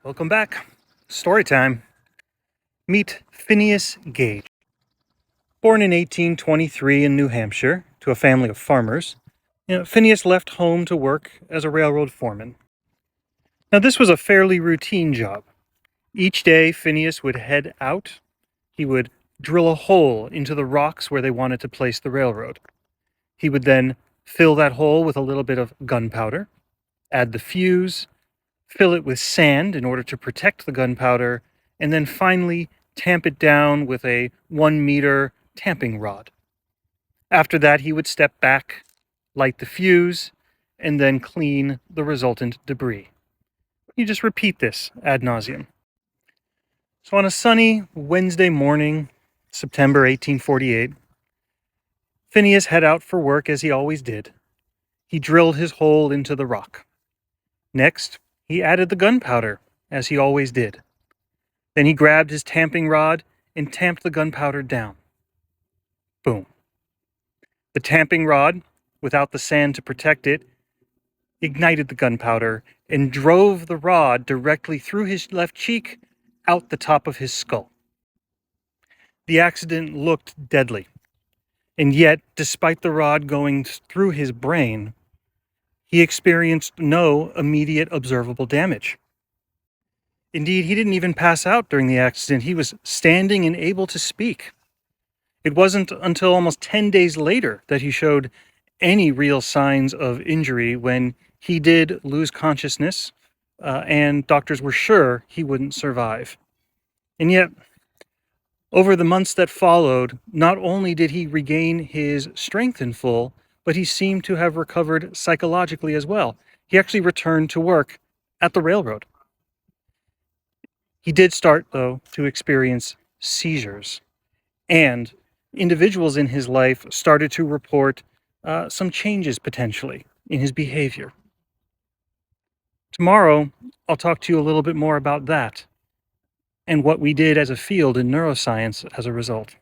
Welcome back. Story time. Meet Phineas Gage. Born in 1823 in New Hampshire to a family of farmers, Phineas left home to work as a railroad foreman. Now, this was a fairly routine job. Each day, Phineas would head out. He would drill a hole into the rocks where they wanted to place the railroad. He would then fill that hole with a little bit of gunpowder, add the fuse, fill it with sand in order to protect the gunpowder, and then finally tamp it down with a 1 meter tamping rod. After that, he would step back, light the fuse, and then clean the resultant debris. You just repeat this ad nauseum. So on a sunny Wednesday morning, September 1848, Phineas head out for work as he always did. He drilled his hole into the rock. Next, he added the gunpowder, as he always did. Then he grabbed his tamping rod and tamped the gunpowder down. Boom. The tamping rod, without the sand to protect it, ignited the gunpowder and drove the rod directly through his left cheek, out the top of his skull. The accident looked deadly, and yet, despite the rod going through his brain, he experienced no immediate observable damage. Indeed, he didn't even pass out during the accident. He was standing and able to speak. It wasn't until almost 10 days later that he showed any real signs of injury, when he did lose consciousness, and doctors were sure he wouldn't survive. And yet, over the months that followed, not only did he regain his strength in full, but he seemed to have recovered psychologically as well. He actually returned to work at the railroad. He did start, though, to experience seizures, and individuals in his life started to report some changes potentially in his behavior. Tomorrow, I'll talk to you a little bit more about that and what we did as a field in neuroscience as a result.